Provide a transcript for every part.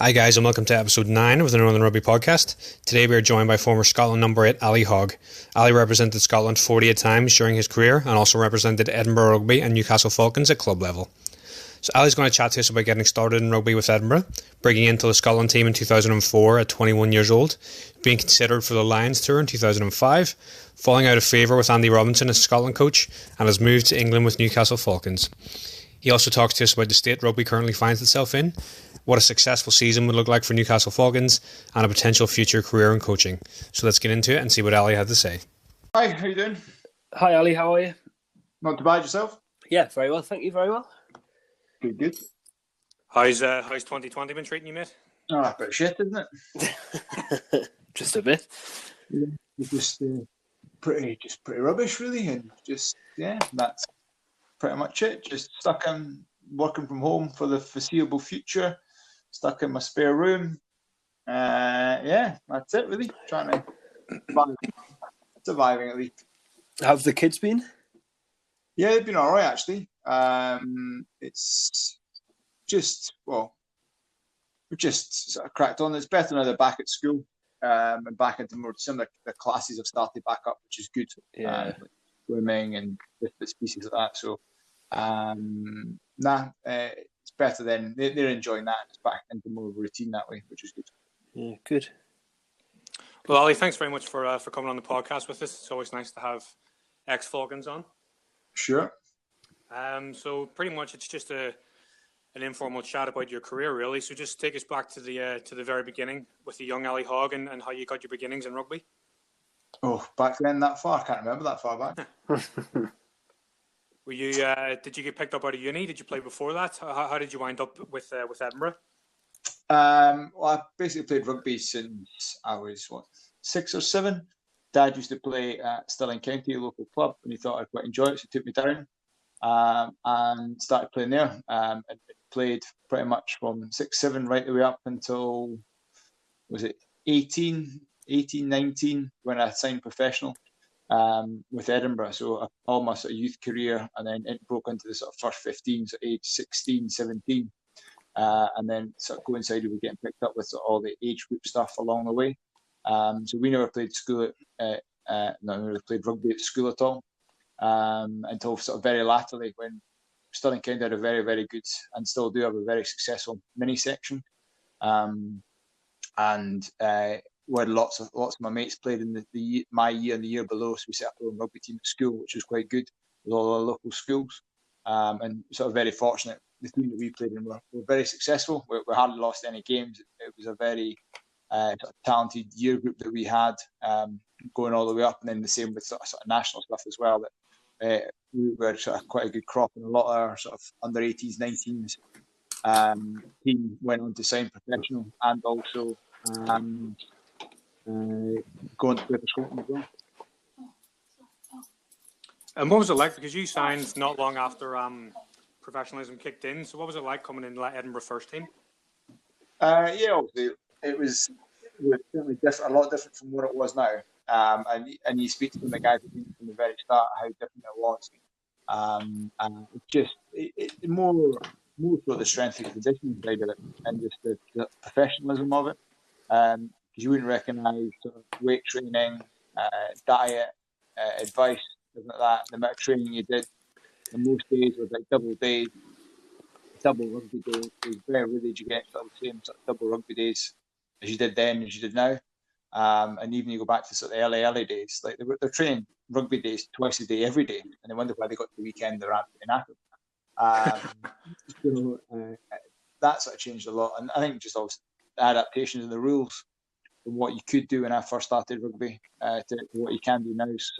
Hi guys, and welcome to episode 9 of the Northern Rugby podcast. Today we are joined by former Scotland number 8 Ally Hogg. Ally represented Scotland 48 times during his career and also represented Edinburgh Rugby and Newcastle Falcons at club level. So Ally's going to chat to us about getting started in rugby with Edinburgh, breaking into the Scotland team in 2004 at 21 years old, being considered for the Lions tour in 2005, falling out of favour with Andy Robinson as Scotland coach, and has moved to England with Newcastle Falcons. He also talks to us about the state rugby currently finds itself in, what a successful season would look like for Newcastle Falcons, and a potential future career in coaching. So let's get into it and see what Ally had to say. Hi, how you doing? Hi Ali, how are you? Not too bad yourself? Yeah, very well, thank you, very well. Good. How's 2020 been treating you, mate? A bit of shit, isn't it? Just a bit. Yeah, just pretty rubbish, really, and that's pretty much it. Just stuck in working from home for the foreseeable future. Stuck in my spare room. That's it, really. Trying to surviving at least. How've the kids been? Yeah, they've been all right actually. It's just we just sort of cracked on. It's better now they're back at school and back into more similar. The classes have started back up, which is good. Yeah, like swimming and different species like that. So, it's better then. They're enjoying that. It's back into more of a routine that way, which is good. Yeah, good. Well, Ally, thanks very much for coming on the podcast with us. It's always nice to have ex-Falcons on. Sure. So pretty much it's just an informal chat about your career, really. So just take us back to the very beginning with the young Ally Hogg and how you got your beginnings in rugby. Oh, back then that far? I can't remember that far back. Were you? Did you get picked up out of uni? Did you play before that? How did you wind up with Edinburgh? Well, I basically played rugby since I was 6 or 7. Dad used to play at Stirling County, a local club, and he thought I'd quite enjoy it, so he took me down and started playing there. And played pretty much from 6, 7 right the way up until, was it 18, 19 when I signed professional with Edinburgh. So all my sort of youth career, and then it broke into the sort of first 15, so age 16, 17. And then sort of coincided with getting picked up with all the age group stuff along the way. So we never played never played rugby at school at all until sort of very latterly when Stirling County had a very, very good and still do have a very successful mini section. Where lots of my mates played in my year and the year below, so we set up our own rugby team at school, which was quite good with all our local schools, and sort of very fortunate. The team that we played in were very successful. We hardly lost any games. It was a very sort of talented year group that we had, going all the way up, and then the same with sort of national stuff as well. That we were sort of quite a good crop, and a lot of our sort of under 18s, 19s team went on to sign professional, and also going to play for Scotland as well. And what was it like? Because you signed not long after professionalism kicked in. So what was it like coming in like Edinburgh first team? Obviously it was certainly different, a lot different from what it was now. And you speak to the guys from the very start how different it was. And it more so the strength and conditioning side of it, and just the professionalism of it. Because you wouldn't recognise sort of weight training, diet, advice, something like that. The amount of training you did, and most days was like double rugby days. It was very rarely did you get sort of the same sort of double rugby days as you did then as you did now. And even you go back to sort of the early days, like they're training rugby days twice a day, every day, and they wonder why they got to the weekend they're absolutely knackered. That sort of changed a lot, and I think just obviously the adaptations of the rules from what you could do when I first started rugby to what you can do now is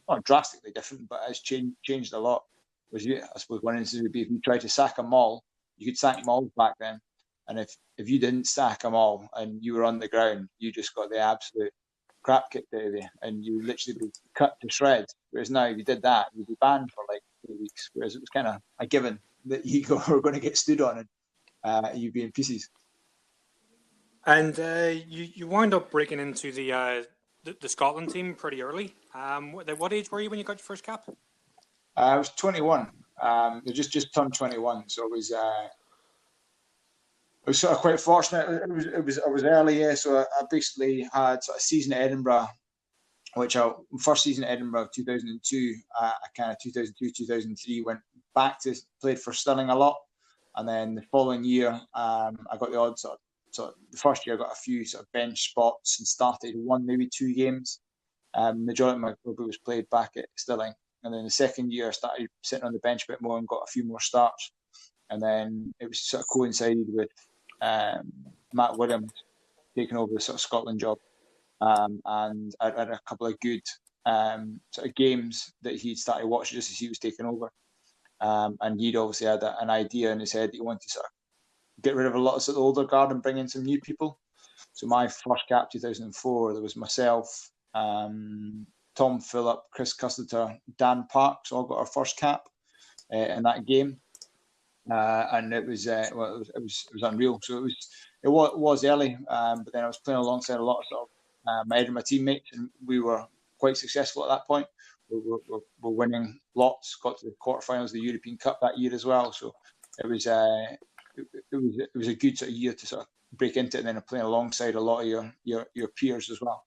not drastically different, but it's changed a lot. I suppose one instance would be if you tried to sack a maul, you could sack mauls back then, and if you didn't sack a maul and you were on the ground, you just got the absolute crap kicked out of you, and you literally be cut to shreds. Whereas now, if you did that, you'd be banned for like 3 weeks. Whereas it was kind of a given that you were going to get stood on and you'd be in pieces. And you wound up breaking into the Scotland team pretty early. What age were you when you got your first cap? I was 21. They just turned 21, so it was was sort of quite fortunate. I was early, yeah. So I basically had sort of season at Edinburgh, first season at Edinburgh 2002. I kind of 2002 2003 went back to played for Stirling a lot, and then the following year I got the odd so the first year I got a few sort of bench spots and started one maybe two games. Majority of my rugby was played back at Stirling, and then the second year I started sitting on the bench a bit more and got a few more starts. And then it was sort of coincided with Matt Williams taking over the sort of Scotland job, and I had a couple of good sort of games that he'd started watching just as he was taking over, and he'd obviously had an idea in his head that he wanted to sort of get rid of a lot of, sort of older guard and bring in some new people. So my first cap 2004, there was myself, Tom Phillip, Chris Custeter, Dan Parks all got our first cap in that game. And it was it was unreal. So it was early, but then I was playing alongside a lot of sort of my Edinburgh teammates, and we were quite successful at that point. We're winning lots. Got to the quarterfinals of the European Cup that year as well. So it was a good sort of year to sort of break into it, and then playing alongside a lot of your peers as well.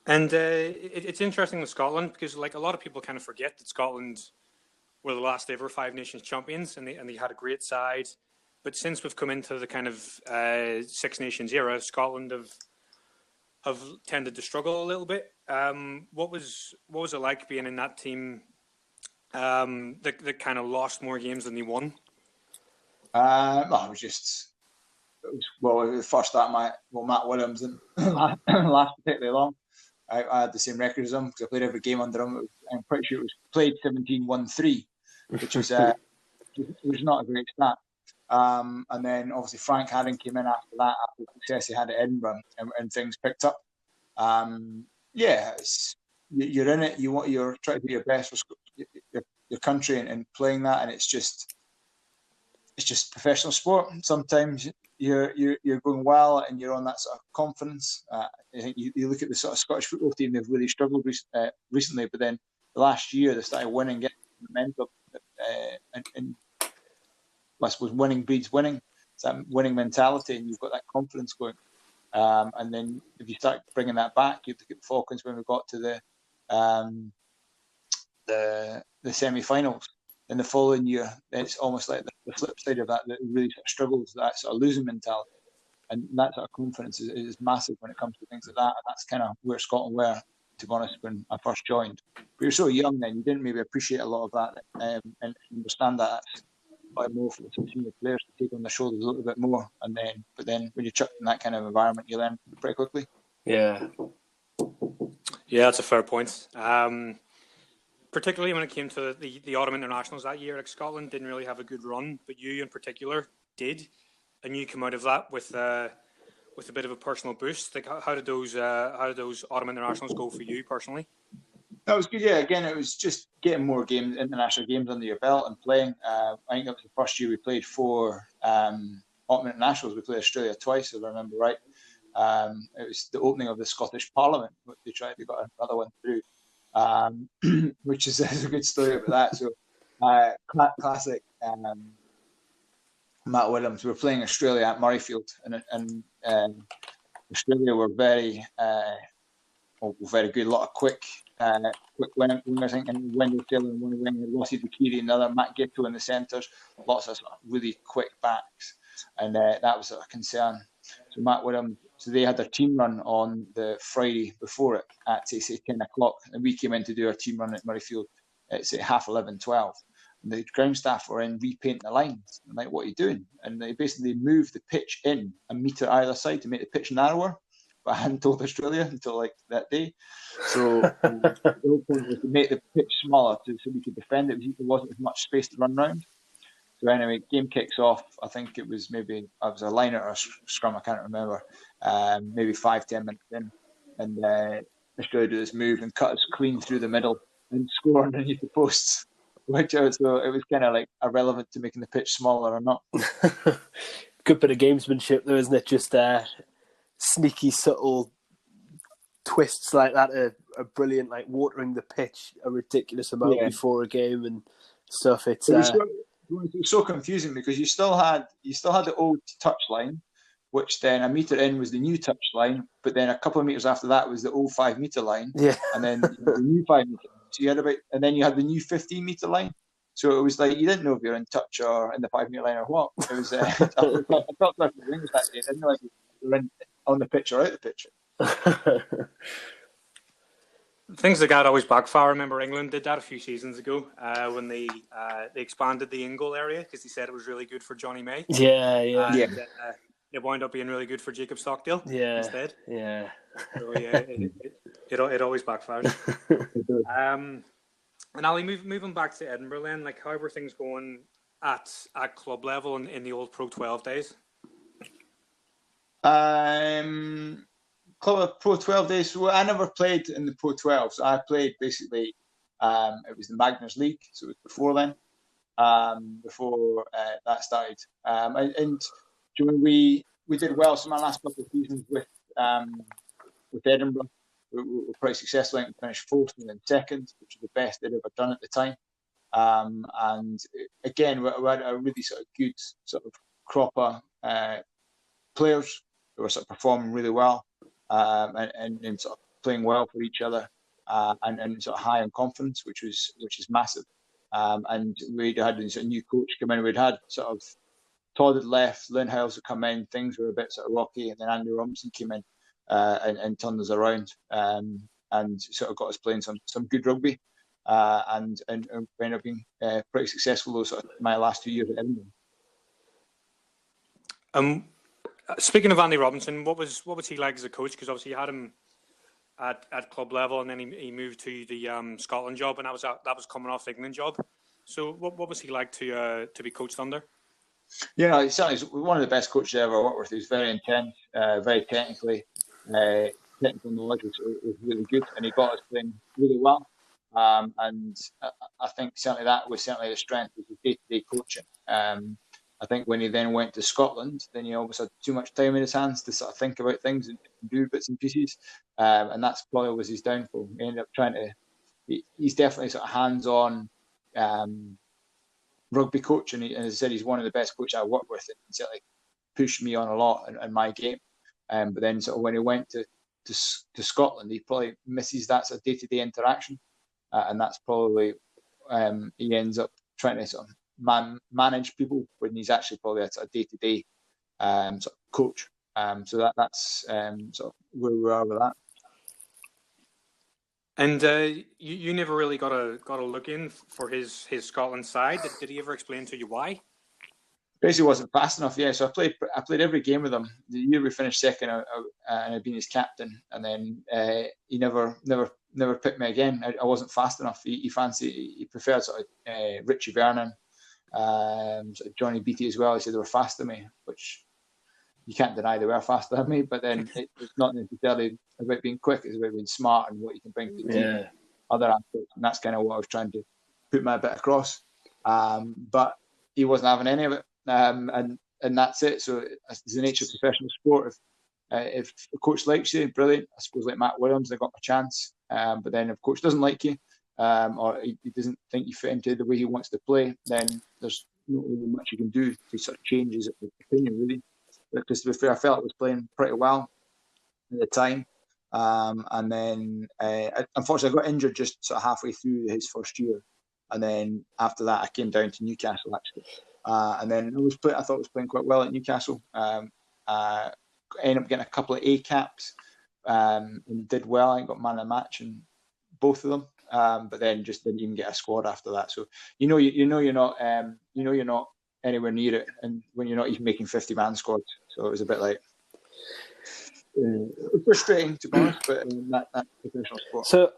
And it's interesting with Scotland because like a lot of people kind of forget that Scotland were the last ever Five Nations champions, and they had a great side. But since we've come into the kind of Six Nations era, Scotland have tended to struggle a little bit. What was it like being in that team that kind of lost more games than they won? The first start Matt Williams didn't last particularly long. I had the same record as him because I played every game under him. I'm pretty sure it was played 17-1-3, which was not a great stat. And then obviously Frank Haddon came in after that, after the success he had at Edinburgh, and things picked up. You're in it. You're trying to do your best for your country and playing that, and it's just professional sport. Sometimes you're going well and you're on that sort of confidence. I think you look at the sort of Scottish football team; they've really struggled recently, but then the last year they started winning, getting momentum, and I suppose winning breeds winning. It's that winning mentality, and you've got that confidence going. And then if you start bringing that back, you look at the Falcons when we got to the semi-finals. In the following year, it's almost like the flip side of that really sort of struggles, that sort of losing mentality. And that sort of confidence is massive when it comes to things like that. And that's kind of where Scotland were, to be honest, when I first joined. But you're so young then, you didn't maybe appreciate a lot of that and understand that that's probably more for the senior players to take on their shoulders a little bit more. But then when you're chucked in that kind of environment, you learn pretty quickly. Yeah, that's a fair point. Particularly when it came to the autumn internationals that year, like Scotland didn't really have a good run, but you in particular did, and you come out of that with a bit of a personal boost. Like how did those autumn internationals go for you personally? That was good. Yeah, again, it was just getting more international games under your belt and playing. I think that was the first year we played 4 autumn internationals. We played Australia twice, if I remember right. It was the opening of the Scottish Parliament. They got another one through. Which is a good story about that. So, classic Matt Williams. We were playing Australia at Murrayfield, and Australia were very good. A lot of quick wingers. I think, and Wendell Taylor in one wing, Rossi Bikiri, another, Matt Gitto in the centres. Lots of sort of really quick backs, and that was a concern. So Matt Williams. So they had their team run on the Friday before it at, say 10 o'clock. And we came in to do our team run at Murrayfield at, say, 11:30, 12. And the ground staff were in repainting the lines. I'm like, what are you doing? And they basically moved the pitch in a metre either side to make the pitch narrower. But I hadn't told Australia until like that day. So the whole point was to make the pitch smaller so we could defend it. There wasn't as much space to run around. So anyway, game kicks off. I think it was a line or a scrum, I can't remember. Maybe 5-10 minutes in, and Australia do this move and cut us clean through the middle and score underneath the posts. So it was kind of like irrelevant to making the pitch smaller or not. Good bit of gamesmanship, though, isn't it? Just sneaky, subtle twists like that are brilliant. Like watering the pitch a ridiculous amount before a game and stuff. was so confusing because you still had the old touch line, which then a metre in was the new touch line, but then a couple of metres after that was the old 5 metre line, and then the new 5 metre line. So you had and then you had the new 15 metre line. So it was like you didn't know if you were in touch or in the 5 metre line or what. It was I felt like the wings that day. I didn't know if you were on the pitch or out the pitch. Things like that always backfire. I remember England did that a few seasons ago when they expanded the in-goal area because they said it was really good for Johnny May. Yeah. It wound up being really good for Jacob Stockdale instead. Yeah. So it always backfires. And Ali, moving back to Edinburgh then, like how were things going at club level in the old Pro 12 days? Club of Pro 12 days. Well, I never played in the Pro 12, so I played basically. It was the Magners League, so it was before then. Before that started, and we did well. So my last couple of seasons with Edinburgh, we were pretty successful. I think we finished fourth and then second, which was the best they'd ever done at the time. And again, we had a really sort of good sort of crop of players who were sort of performing really well. And sort of playing well for each other, and sort of high in confidence, which is massive. And we'd had a new coach come in. We'd had sort of Todd had left, Lynn Hales had come in. Things were a bit sort of rocky, and then Andy Robinson came in and turned us around, and sort of got us playing some good rugby, and ended up being pretty successful. Those sort of my last 2 years at Edinburgh. Speaking of Andy Robinson, what was he like as a coach? Because obviously you had him at club level, and then he moved to the Scotland job, and that was coming off the England job. So what was he like to be coached under? Yeah, he's certainly one of the best coaches I ever worked with. He was very intense, very technical knowledge was really good, and he got us playing really well. And I think certainly that was certainly the strength of his day-to-day coaching. I think when he then went to Scotland, then he always had too much time in his hands to sort of think about things and do bits and pieces. And that's probably was his downfall. He ended up he's definitely sort of hands-on rugby coach. And as I said, he's one of the best coaches I worked with. And certainly pushed me on a lot in my game. But then sort of when he went to Scotland, he probably misses that sort of day-to-day interaction. And that's probably he ends up trying to sort of manage people when he's actually probably a day-to-day sort of coach. So that's sort of where we are with that. And you never really got a look in for his Scotland side. Did he ever explain to you why? Basically, wasn't fast enough. Yeah, so I played every game with him. The year we finished second, and I'd been his captain, and then he never picked me again. I wasn't fast enough. He preferred sort of Richie Vernon. Sort of Johnny Beattie as well. He said they were faster than me, which you can't deny they were faster than me. But then it's not necessarily about being quick; it's about being smart and what you can bring to the team, other aspects. And that's kind of what I was trying to put my bit across. But he wasn't having any of it, and that's it. So it's the nature of professional sport. If a coach likes you, brilliant. I suppose like Matt Williams, I got my chance. But then if a coach doesn't like you, or he doesn't think you fit into the way he wants to play, then there's not really much you can do to sort of change his opinion, really. Because to be fair, I felt I was playing pretty well at the time. And then, unfortunately, I got injured just sort of halfway through his first year. And then after that, I came down to Newcastle, actually. And then I thought I was playing quite well at Newcastle. Ended up getting a couple of A caps and did well. I got man of the match in both of them. But then just didn't even get a squad after that. So you're not anywhere near it, and when you're not even making 50-man squads, so it was a bit like frustrating to be honest. But that's professional sport. So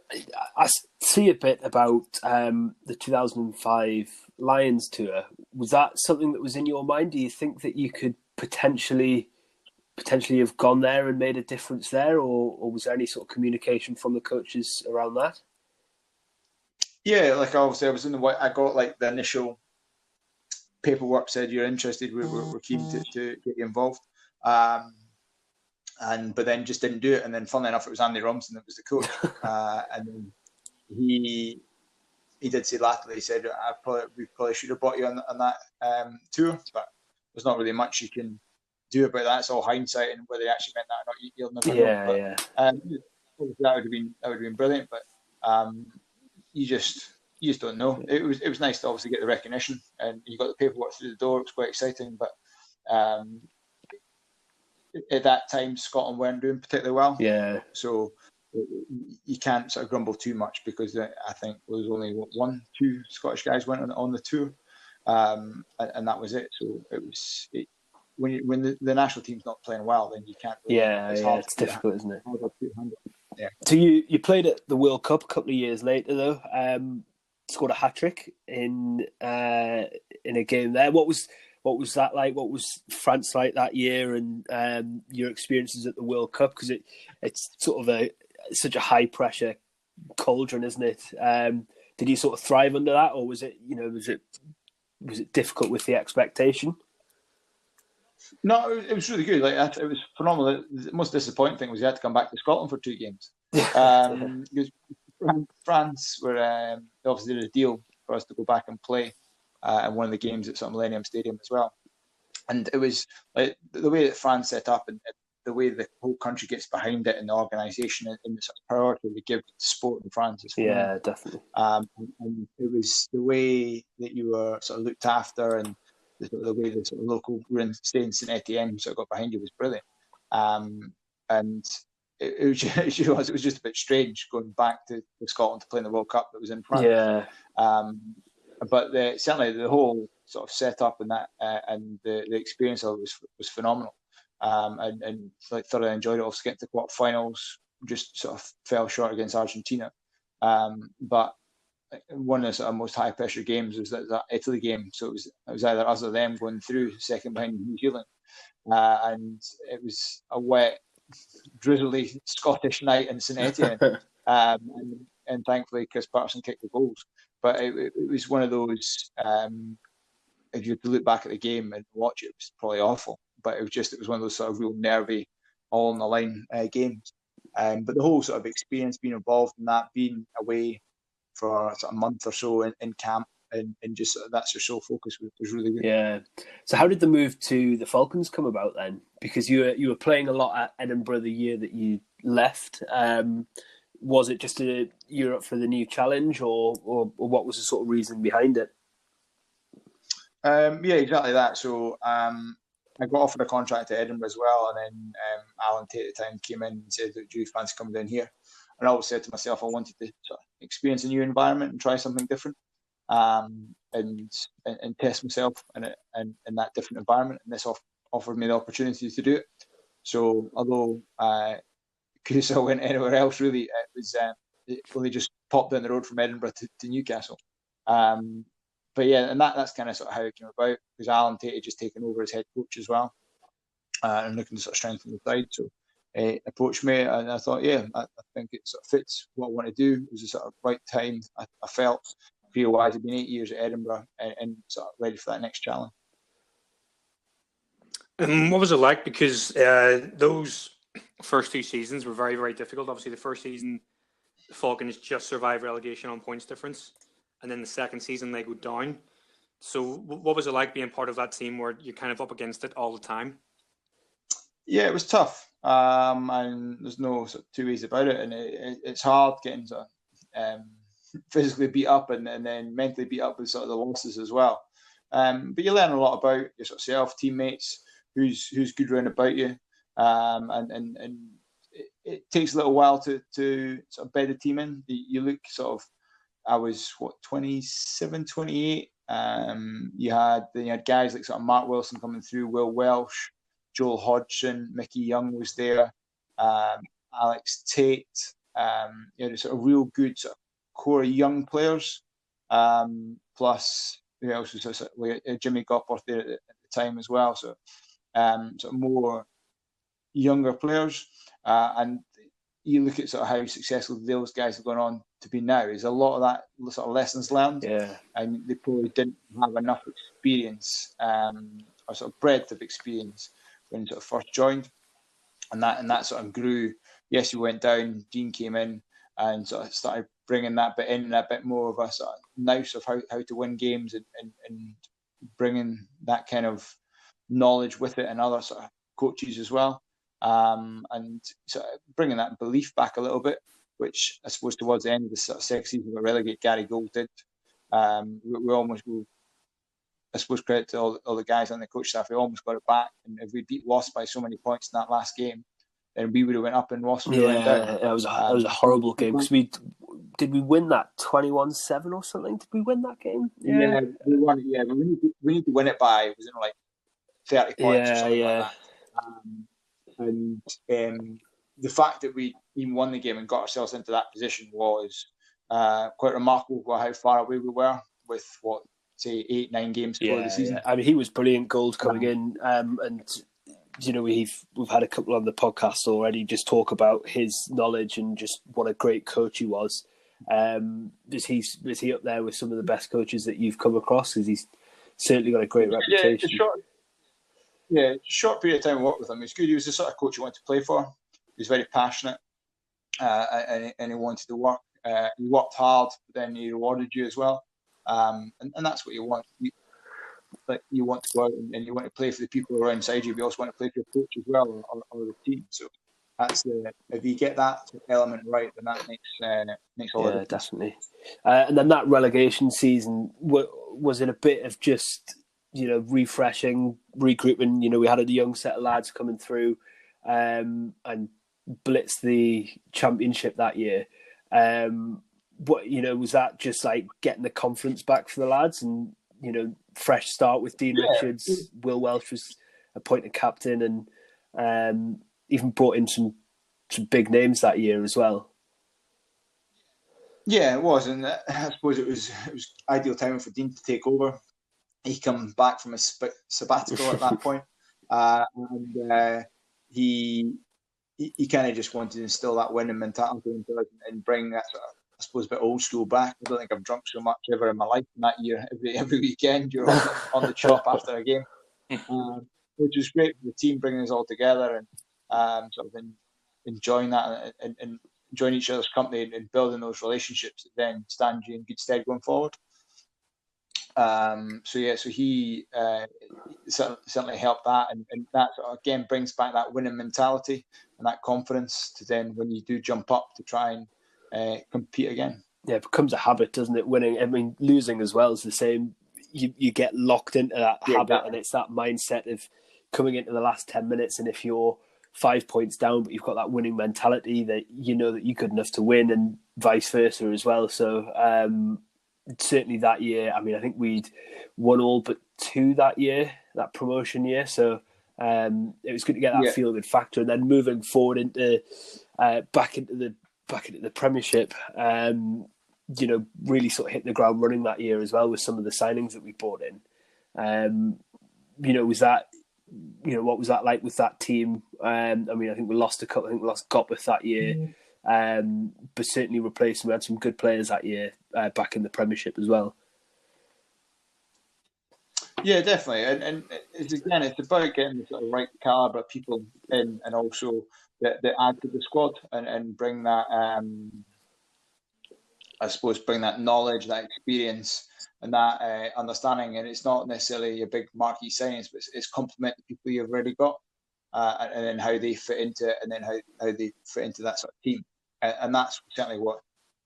I see a bit about the 2005 Lions tour. Was that something that was in your mind? Do you think that you could potentially have gone there and made a difference there, or was there any sort of communication from the coaches around that? Yeah, like obviously I was in the I got like the initial paperwork said you're interested, we're keen to get you involved, but then just didn't do it. And then funnily enough, it was Andy Robinson that was the coach, and then he he did say latterly, he said, we probably should have brought you on that tour, but there's not really much you can do about that. It's all hindsight, and whether he actually meant that or not, you'll never know. But, that would have been brilliant, but you just don't know. It was nice to obviously get the recognition, and you got the paperwork through the door. It was quite exciting, but at that time Scotland weren't doing particularly well. Yeah. So you can't sort of grumble too much, because I think there was only 1-2 Scottish guys went on the tour, and that was it. So when the national team's not playing well, then you can't. Really, it's difficult, isn't it? Yeah. So you played at the World Cup a couple of years later, though. Scored a hat trick in a game there. What was that like? What was France like that year, and your experiences at the World Cup? Because it's sort of such a high pressure cauldron, isn't it? Did you sort of thrive under that, or was it difficult with the expectation? No, it was really good. Like, it was phenomenal. The most disappointing thing was you had to come back to Scotland for 2 games. Because France were obviously did a deal for us to go back and play in one of the games at Millennium Stadium as well. And it was like the way that France set up, and the way the whole country gets behind it, and the organisation, and the sort of priority they give to sport in France is phenomenal. Yeah, definitely. And it was the way that you were sort of looked after, and the way the sort of local stay in St Etienne sort of got behind you was brilliant. And it was just a bit strange going back to Scotland to play in the World Cup that was in France. Yeah. But certainly the whole sort of setup and that and the experience of it was phenomenal. And like thoroughly enjoyed it. Obviously getting to quarter-finals, just sort of fell short against Argentina. But one of the sort of most high pressure games was that Italy game. So it was either us or them going through, second behind New Zealand. And it was a wet, drizzly Scottish night in St Etienne. And thankfully Chris Patterson kicked the goals. But it was one of those, if you had to look back at the game and watch it, it was probably awful. But it was one of those sort of real nervy, all on the line games. But the whole sort of experience being involved in that, being away for sort of a month or so in camp, and just that's your sole focus was really good. Yeah. So how did the move to the Falcons come about then? Because you were playing a lot at Edinburgh the year that you left. Was it just you're up for the new challenge, or what was the sort of reason behind it? Yeah, exactly that. So I got offered a contract at Edinburgh as well, and then Alan Tate at the time came in and said, "Do you fancy coming down here?" And I always said to myself, I wanted to sort of experience a new environment and try something different, and test myself in that different environment. And this offered me the opportunity to do it. So although because I went anywhere else, really, it was it only just popped down the road from Edinburgh to Newcastle. But yeah, and that's kind of sort of how it came about, because Alan Tate had just taken over as head coach as well, and looking to sort of strengthen the side. So approached me, and I thought, yeah, I think it sort of fits what I want to do. It was a sort of right time. I felt career-wise, I'd been 8 years at Edinburgh, and sort of ready for that next challenge. And what was it like? Because those first 2 seasons were very, very difficult. Obviously, the first season, the Falcons just survived relegation on points difference, and then the second season they go down. So what was it like being part of that team where you're kind of up against it all the time? Yeah, it was tough, and there's no sort of 2 ways about it. And it's hard getting sort of physically beat up and then mentally beat up with sort of the losses as well. But you learn a lot about yourself, teammates, who's good round about you, and it takes a little while to sort of bed the team in. You look sort of, I was 27, 28. You had guys like sort of Mark Wilson coming through, Will Welsh, Joel Hodgson, Mickey Young was there, Alex Tate. You know, sort of real good sort of core young players. Plus, who else was sort of Jimmy Gopworth there at the time as well. So, sort of more younger players, and you look at sort of how successful those guys have gone on to be now. Is a lot of that sort of lessons learned, and they probably didn't have enough experience or sort of breadth of experience when sort of first joined, and that sort of grew. Yes, we went down. Dean came in, and sort of started bringing that bit in and a bit more of a sort of nous of how to win games and bringing that kind of knowledge with it and other sort of coaches as well. And sort of bringing that belief back a little bit, which I suppose towards the end of the sort of second season we relegate Gary Gold did. We almost, I suppose, credit to all the guys on the coach staff, we almost got it back. And if we beat Wasps by so many points in that last game, then we would have went up and Wasps would have went down. It was a horrible game because we win that 21-7 or something? Did we win that game? Yeah, we won it. Yeah, but we need to win it by, was it like 30 points or something like that. And the fact that we even won the game and got ourselves into that position was quite remarkable for how far away we were with, say 8-9 games before the season. I mean, he was brilliant, Gold, coming in, and you know, we've had a couple on the podcast already just talk about his knowledge and just what a great coach he was. Is he up there with some of the best coaches that you've come across? Because he's certainly got a great reputation. Short period of time I worked with him. He was good. He was the sort of coach you wanted to play for. He was very passionate, and he wanted to work. He worked hard, but then he rewarded you as well. And that's what you want. You want to go out and you want to play for the people around inside you, but you also want to play for your coach as well, or the team. So that's if you get that element right, then that makes all the difference. Definitely. And then that relegation season, was it a bit of just, you know, refreshing, regrouping? You know, we had a young set of lads coming through and blitz the championship that year. What, you know, was that just like getting the confidence back for the lads and, you know, fresh start with Dean Richards? Will Welsh was appointed captain and even brought in some big names that year as well. Yeah, it was, and I suppose it was ideal timing for Dean to take over. He come back from his sabbatical at that point, and he kind of just wanted to instill that winning mentality into us and bring that sort of, I suppose, a bit old school back. I don't think I've drunk so much ever in my life in that year. Every weekend you're on the chop after a game, which was great for the team, bringing us all together and sort of enjoying that and enjoying each other's company and building those relationships that then stand you in good stead going forward. So he certainly helped that, and that again brings back that winning mentality and that confidence to then when you do jump up to try and compete again. Yeah, it becomes a habit, doesn't it? Winning, I mean, losing as well is the same. You get locked into that habit, exactly. And it's that mindset of coming into the last 10 minutes, and if you're 5 points down, but you've got that winning mentality that you know that you're good enough to win, and vice versa as well. So certainly that year, I mean, I think we'd won all but 2 that year, that promotion year. So it was good to get that feel-good factor, and then moving forward into back into the Premiership. You know, really sort of hit the ground running that year as well with some of the signings that we brought in. You know, was that? You know, what was that like with that team? I mean, I think we lost a couple. I think we lost Gopeth that year, but certainly replaced. We had some good players that year back in the Premiership as well. Yeah, definitely, and it's about getting the sort of right calibre of people in, and also that add to the squad and bring that. I suppose bring that knowledge, that experience, and that understanding. And it's not necessarily a big marquee signings, but it's complement the people you've already got, and then how they fit into it, and then how they fit into that sort of team. And that's certainly what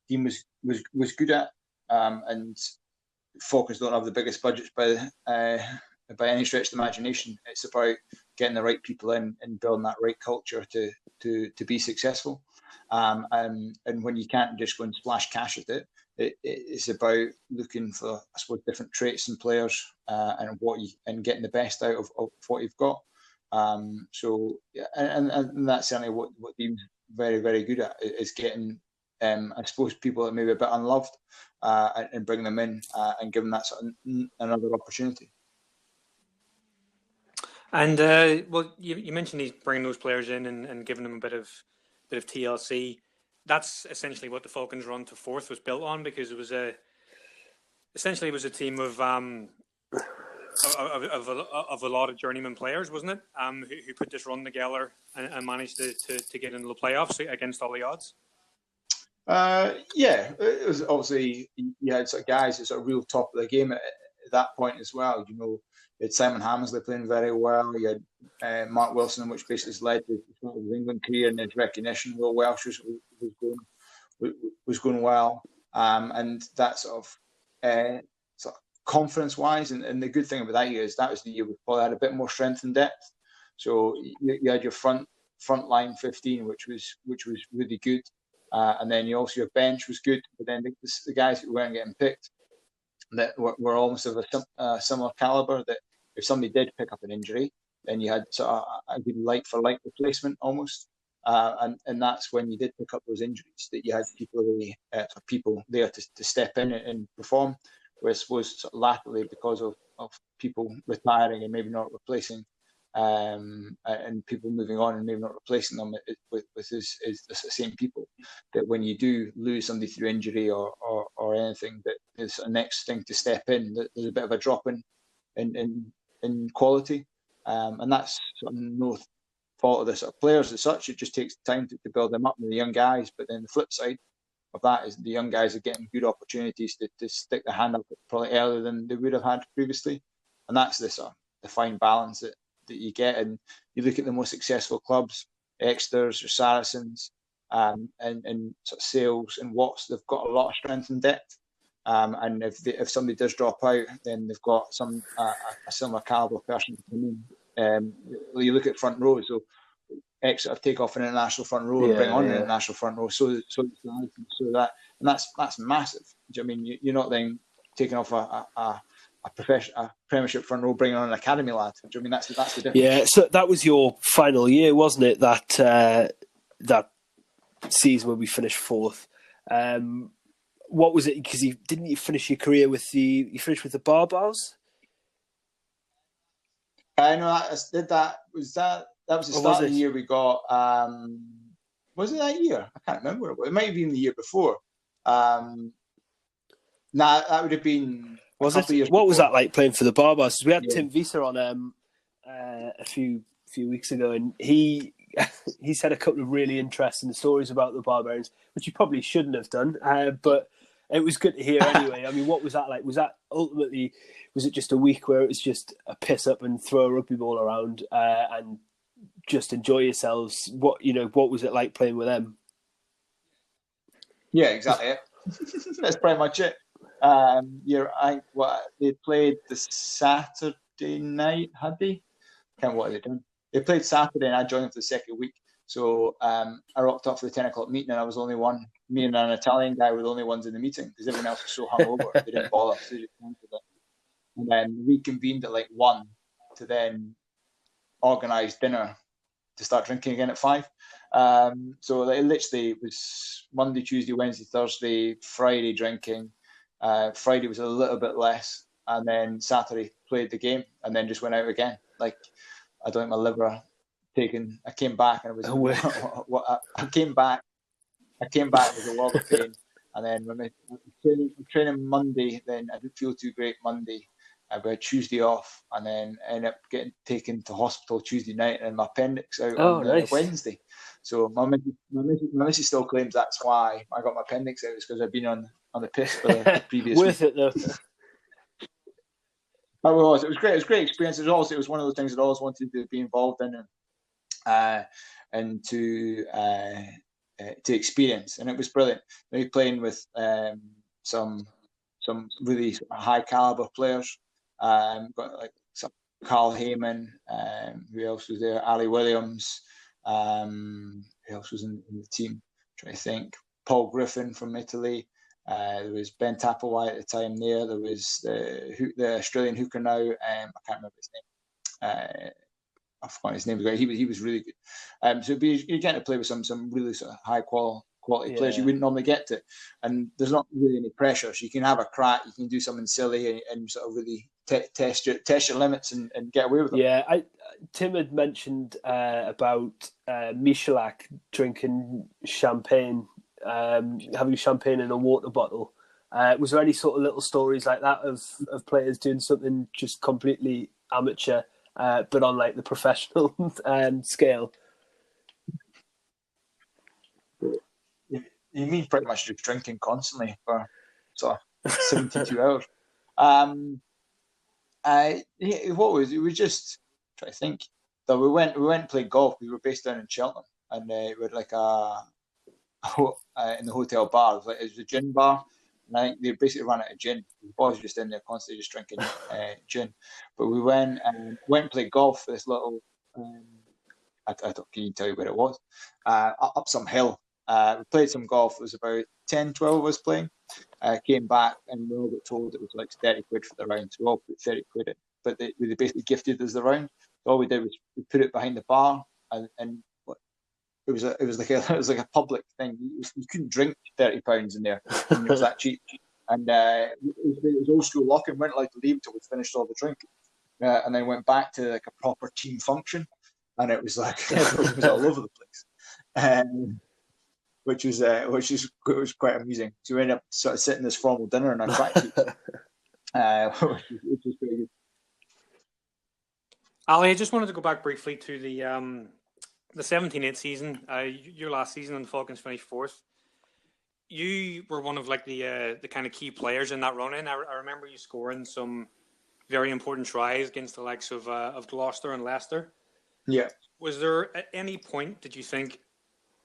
the team was good at, and Falcons don't have the biggest budgets by any stretch of the imagination. It's about getting the right people in and building that right culture to be successful. And when you can't just go and splash cash at it's about looking for, I suppose, different traits in players and getting the best out of what you've got. So that's certainly what Dean's very, very good at, is getting, I suppose, people that may be a bit unloved and bring them in and give them that sort of another opportunity. And well, you mentioned he's bringing those players in and giving them a bit of TLC. That's essentially what the Falcons run to fourth was built on, because it was a team of a lot of journeyman players, wasn't it? Who put this run together and managed to get into the playoffs against all the odds. Yeah, it was obviously you had sort of guys at sort of real top of the game at that point as well. You know, you had Simon Hammersley playing very well. You had Mark Wilson, which basically led his England career and his recognition. Will Welsh was going well, and that sort of confidence-wise. And the good thing about that year is that was the year we probably had a bit more strength and depth. So you had your front line 15, which was really good. And then you also, your bench was good, but then the guys who weren't getting picked that were almost of a similar caliber, that if somebody did pick up an injury, then you had sort of a good like-for-like replacement almost. And that's when you did pick up those injuries, that you had people there to step in and perform. Where I suppose sort of latterly, because of people retiring and maybe not replacing, and people moving on and maybe not replacing them with the same people, that when you do lose somebody through injury or anything, that is a next thing to step in, that there's a bit of a drop in quality, and that's sort of no fault of the sort of players as such. It just takes time to build them up with the young guys. But then the flip side of that is the young guys are getting good opportunities to stick their hand up probably earlier than they would have had previously, and that's the sort of the fine balance that you get. And you look at the most successful clubs, Exeter's or Saracens, and sort of Sales and Watts, they've got a lot of strength and depth. And if somebody does drop out, then they've got a similar caliber person to come in. You look at front row, so Exeter take off an international front row and bring on an international front row. So that's massive. Do you know what I mean? You're not then taking off a Premiership front row, bringing on an academy lad. Do you know what I mean? That's the difference. Yeah. So that was your final year, wasn't it? That season when we finished fourth. What was it? Because you finish your career with the Barbars? I know I did that. That was the start of the year we got. Was it that year? I can't remember. It might have been the year before. That would have been. Was it? What before. Was that like playing for the Barbars? We had Tim Visa on a few weeks ago, and he said a couple of really interesting stories about the Barbarians, which he probably shouldn't have done, but it was good to hear anyway. I mean, what was that like? Was that ultimately, was it just a week where it was just a piss up and throw a rugby ball around and just enjoy yourselves? What was it like playing with them? Yeah, exactly. That's pretty much it. They played the Saturday night, had they? I can't remember what they done. They played Saturday and I joined them for the second week. So I rocked up for the 10 o'clock meeting and I was the only one, me and an Italian guy were the only ones in the meeting because everyone else was so hungover. They didn't bother. So they just cancelled it. And then we convened at like 1 to then organise dinner to start drinking again at 5. So it literally was Monday, Tuesday, Wednesday, Thursday, Friday drinking. Friday was a little bit less. And then Saturday played the game and then just went out again. Like, I don't think my liver taken. I came back and it was I came back with a lot of pain, and then when I training Monday, then I didn't feel too great Monday. I had Tuesday off, and then ended up getting taken to hospital Tuesday night, and my appendix out on Wednesday. So my missus still claims that's why I got my appendix out, is because I've been on the piss for the previous Worth week. It though. It was great. It was a great experience. It was one of those things that I always wanted to be involved in and to experience, and it was brilliant. Maybe playing with some really high caliber players. Got like some Carl Heyman. Who else was there? Ali Williams. Who else was in the team? I'm trying to think. Paul Griffin from Italy. There was Ben Tapawai at the time there. There was the Australian hooker now. I can't remember his name. I forgot his name. He was really good. So you're getting to play with some really sort of high quality players you wouldn't normally get to. And there's not really any pressure. So you can have a crack, you can do something silly and sort of really test your limits and get away with them. Yeah, Tim had mentioned about Michalak drinking champagne. Having champagne in a water bottle. Was there any sort of little stories like that of players doing something just completely amateur, but on like the professional scale? You mean pretty much just drinking constantly for sort of 72 hours. What was it? We just try to think. So we went and played golf. We were based down in Cheltenham, and we had like in the hotel bar. It was a gin bar, and I think they basically ran out of gin. The boys were just in there constantly just drinking gin. But we went and played golf for this little. I don't can you tell you where it was? Up some hill. We played some golf. It was about 10, 12 of us playing. Came back and we all got told it was like 30 quid for the round. So we all put 30 quid in. But they basically gifted us the round. So all we did was we put it behind the bar, and it was like a public thing. You couldn't drink £30 in there. And it was that cheap. And it was old school lock-in. We weren't allowed to leave until we finished all the drink. And then went back to like a proper team function. And it was like it was all over the place. Which was quite amusing. So we ended up sort of sitting this formal dinner in our tracksuits, which was pretty good. Ali, I just wanted to go back briefly to the 17-8 season. Your last season, and the Falcons finished fourth. You were one of like the kind of key players in that run-in. I remember you scoring some very important tries against the likes of Gloucester and Leicester. Yeah. Was there at any point did you think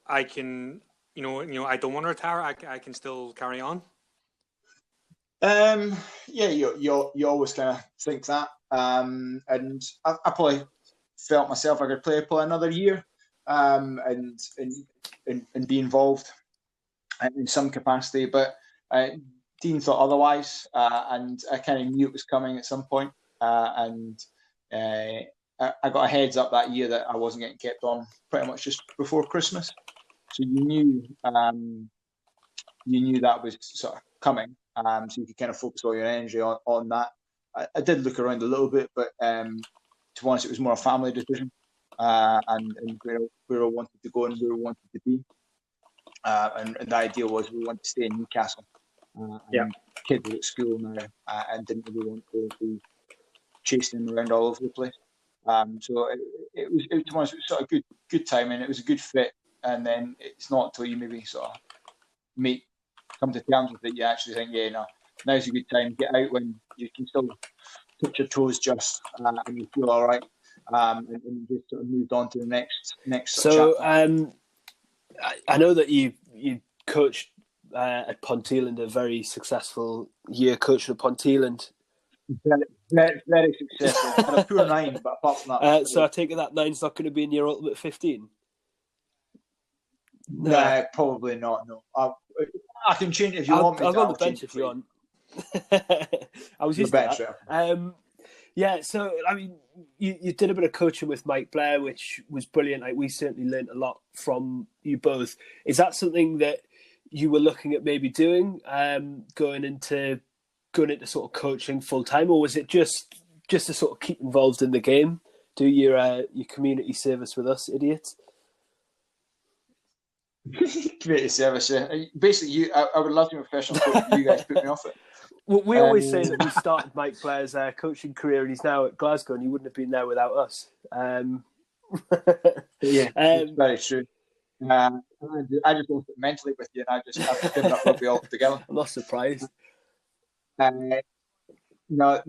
I can? I don't want to retire. I can still carry on. Yeah, you always kind of think that, and I probably felt myself I could play another year, and be involved in some capacity. But Dean thought otherwise, and I kind of knew it was coming at some point, and I got a heads up that year that I wasn't getting kept on pretty much just before Christmas. So you knew that was sort of coming, so you could kind of focus all your energy on that. I did look around a little bit, but to be honest, it was more a family decision, and where I wanted to go and where we wanted to be. And the idea was we wanted to stay in Newcastle. Kids were at school now, and didn't really want to be chasing them around all over the place. So it was to be honest, it was sort of good timing. It was a good fit. And then it's not until you maybe sort of come to terms with it, you actually think, now's a good time. Get out when you can still touch your toes just, and you feel all right, and just sort of moved on to the next. So I know that you coached at Ponteland, a very successful year coach at Ponteland. Very, very successful. Had a poor 9, but apart from that. So I take it that 9's not going to be in your ultimate 15. No, probably not. No, I can change it if you want me. I'll go on the bench if you want. I was used to that. Yeah, so I mean, you did a bit of coaching with Mike Blair, which was brilliant. Like, we certainly learned a lot from you both. Is that something that you were looking at maybe doing, going into sort of coaching full time, or was it just to sort of keep involved in the game, do your community service with us idiots? Community service, yeah. Basically, I would love to be a professional coach. You guys put me off it. Well, we always say that we started Mike Blair's coaching career, and he's now at Glasgow, and he wouldn't have been there without us. Yeah, it's very true. I just lost it mentally with you, and I just have to give up rugby altogether. I'm not surprised. No.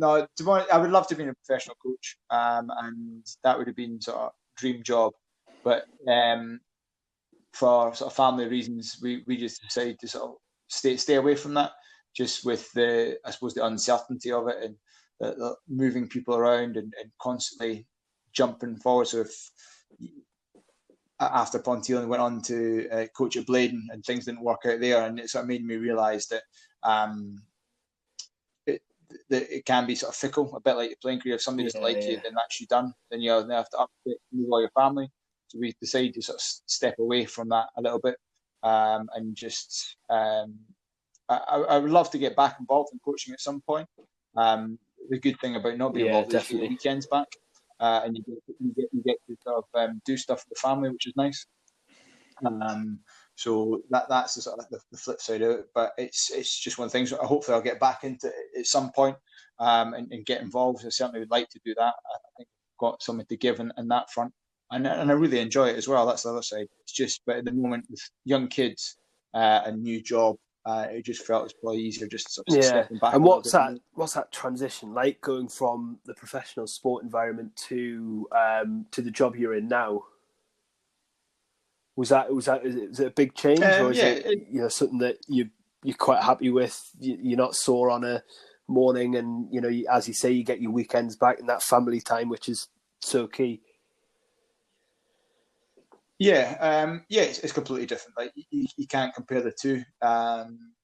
I would love to be a professional coach, and that would have been sort of dream job. But for sort of family reasons, we just decided to sort of stay away from that, just with the uncertainty of it and the moving people around and constantly jumping forward. So if after Ponteland went on to coach at Bladen and things didn't work out there, and it sort of made me realise that it can be sort of fickle, a bit like your playing career. If somebody doesn't like you, then that's you done. Then you have to move all your family. So we decided to sort of step away from that a little bit, and just I would love to get back involved in coaching at some point. The good thing about not being involved is you get weekends back, and you get to sort of do stuff with the family, which is nice. So that's the sort of the flip side of it. But it's just one of the things. Hopefully, I'll get back into it at some point, and get involved. I certainly would like to do that. I think I've got something to give in that front. And I really enjoy it as well. That's the other side. It's just, but at the moment with young kids, a new job. It just felt it's probably easier just sort of Yeah. stepping back. And what's that transition like, going from the professional sport environment to the job you're in now? Was it a big change, or is it something that you're quite happy with? You're not sore on a morning, and as you say, you get your weekends back and that family time, which is so key. It's completely different. Like you can't compare the two.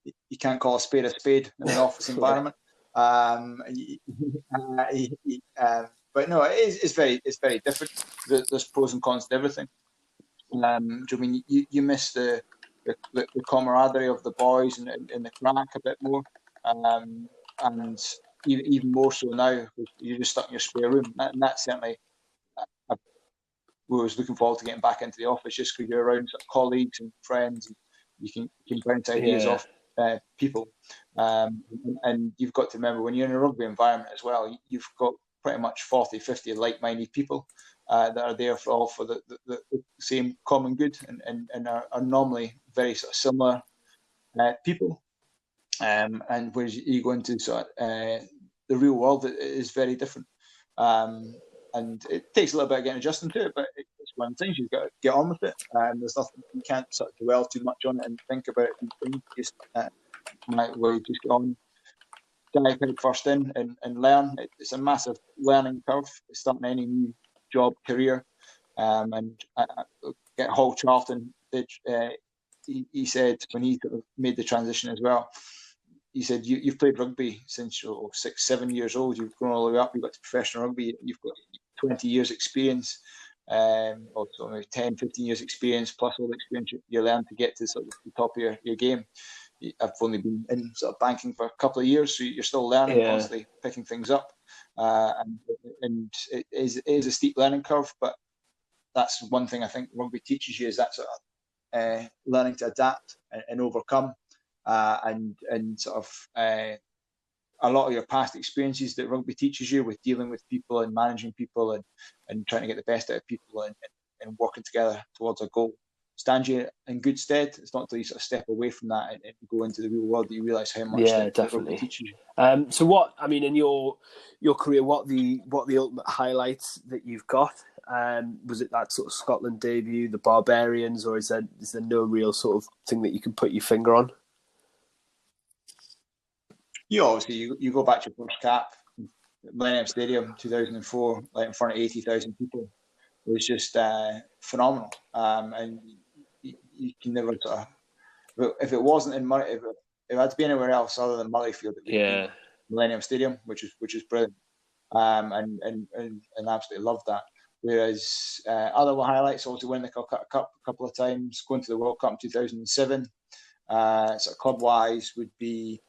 You can't call a spade in an office environment. But no, it's very different. There's pros and cons to everything. I mean, you miss the camaraderie of the boys and the crack a bit more, and even more so now. You're just stuck in your spare room, and that's certainly. We was looking forward to getting back into the office, just because you're around sort of colleagues and friends, and you can bounce ideas off people. And you've got to remember, when you're in a rugby environment as well, you've got pretty much 40, 50 like-minded people that are there for the same common good, and are normally very sort of similar people. And whereas you go into sort of the real world, it is very different. And it takes a little bit of getting adjusted to it, but it's one of the things you've got to get on with it. There's nothing, you can't sort of dwell too much on it and think about it. Just might well just get on, dive head first in and learn. It's a massive learning curve starting any new job career. And get Hall Charlton. He said when he sort of made the transition as well. He said, you've played rugby since you're 6, 7 years old. You've grown all the way up. You've got to professional rugby. You've got 20 years experience, or maybe 10, 15 years experience, plus all the experience you learn to get to sort of the top of your game. I've only been in sort of banking for a couple of years, so you're still learning, constantly picking things up. And it is a steep learning curve, but that's one thing I think rugby teaches you, is that sort of learning to adapt and overcome. And sort of a lot of your past experiences that rugby teaches you with dealing with people and managing people and trying to get the best out of people and working together towards a goal stands you in good stead. It's not until you sort of step away from that and go into the real world that you realise how much that rugby teaches you. So what, I mean, in your career, what the ultimate highlights that you've got? Was it that sort of Scotland debut, the Barbarians, or is there no real sort of thing that you can put your finger on? Obviously, you go back to your first cap, Millennium Stadium, 2004, like in front of 80,000 people. It was just phenomenal. And you can never sort of, if it wasn't in Murray, if it had to be anywhere else other than Murrayfield, it would be Millennium Stadium, which is brilliant. And absolutely loved that. Whereas other highlights, also winning the Calcutta Cup a couple of times, going to the World Cup in 2007. Sort of club-wise would be,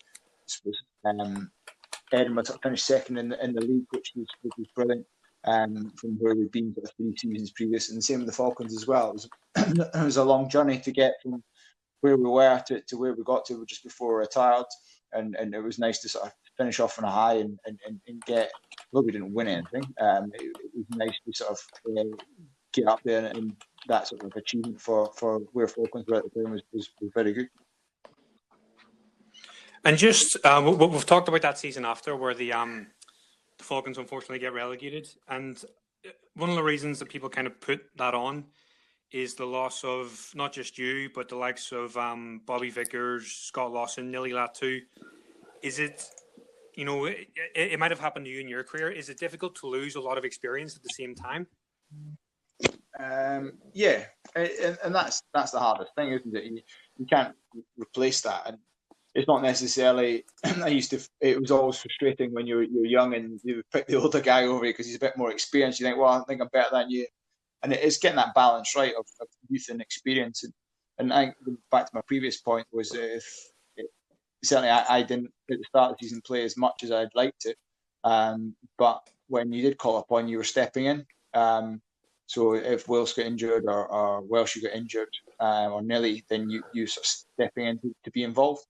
Edinburgh sort of finished second in the league, which was brilliant. From where we've been for the 3 seasons previous, and the same with the Falcons as well. It was a long journey to get from where we were to where we got to just before we retired, and it was nice to sort of finish off on a high and get. Well, we didn't win anything. It was nice to sort of get up there, and that sort of achievement for where Falcons were at the time was very good. And just we've talked about that season after, where the Falcons unfortunately get relegated, and one of the reasons that people kind of put that on is the loss of not just you, but the likes of Bobby Vickers, Scott Lawson, Nilly Latu. Is it, it might have happened to you in your career. Is it difficult to lose a lot of experience at the same time? And that's the hardest thing, isn't it? You can't replace that, and it's not necessarily. It was always frustrating when you're young and you pick the older guy over you because he's a bit more experienced. You think, well, I think I'm better than you, and it's getting that balance right of youth and experience. And I think back to my previous point was certainly I didn't at the start of the season play as much as I'd liked it, but when you did call upon, you were stepping in. So if Wills got injured or Welsh got injured or Nelly, then you sort of stepping in to be involved.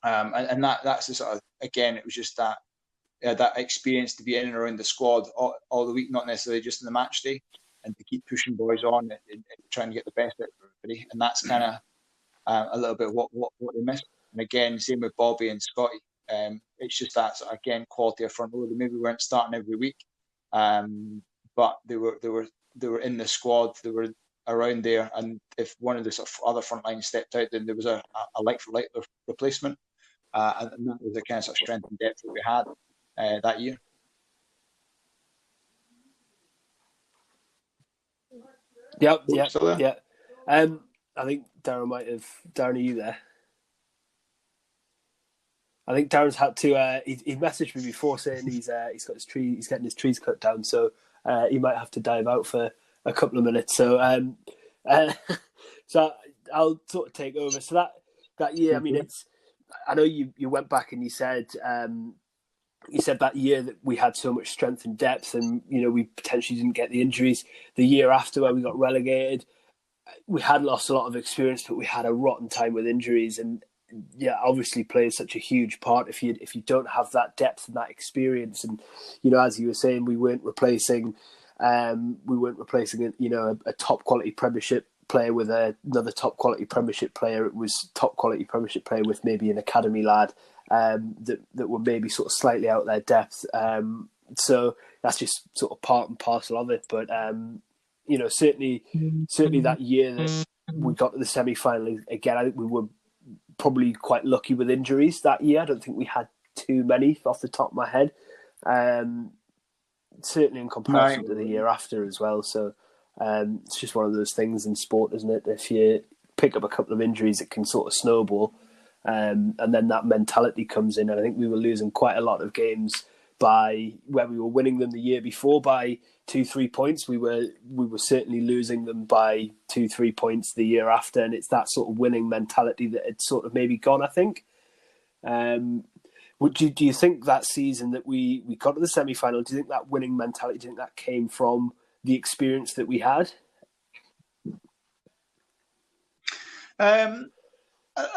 And that's the sort of, again, it was just that experience to be in and around the squad all the week, not necessarily just in the match day, and to keep pushing boys on and trying to get the best out of everybody. And that's kind of a little bit what they missed. And again, same with Bobby and Scotty. It's just that sort of, again, quality of front row. They maybe weren't starting every week, but they were in the squad. They were around there, and if one of the sort of other front line stepped out, then there was a like for like replacement, and that was the kind of, sort of strength and depth that we had that year. Yep. I think Darren are you there? I think Darren's had to. He messaged me before saying he's getting his trees cut down, so he might have to dive out for a couple of minutes. So so I'll sort of take over. So that year, I mean, I know you went back and you said that year that we had so much strength and depth, and we potentially didn't get the injuries. The year after, where we got relegated, we had lost a lot of experience, but we had a rotten time with injuries, and obviously plays such a huge part if you don't have that depth and that experience. And as you were saying, we weren't replacing a top quality Premiership player with another top quality Premiership player. It was top quality Premiership player with maybe an academy lad that were maybe sort of slightly out their depth. So that's just sort of part and parcel of it. But certainly that year that we got to the semi-final again, I think we were probably quite lucky with injuries that year. I don't think we had too many off the top of my head. Certainly in comparison to the year after as well. So it's just one of those things in sport, isn't it? If you pick up a couple of injuries, it can sort of snowball. And then that mentality comes in. And I think we were losing quite a lot of games by where we were winning them the year before by 2-3 points. We were certainly losing them by 2-3 points the year after, and it's that sort of winning mentality that had sort of maybe gone, I think. Do you think that season that we got to the semi-final, do you think that winning mentality, do you think that came from the experience that we had? A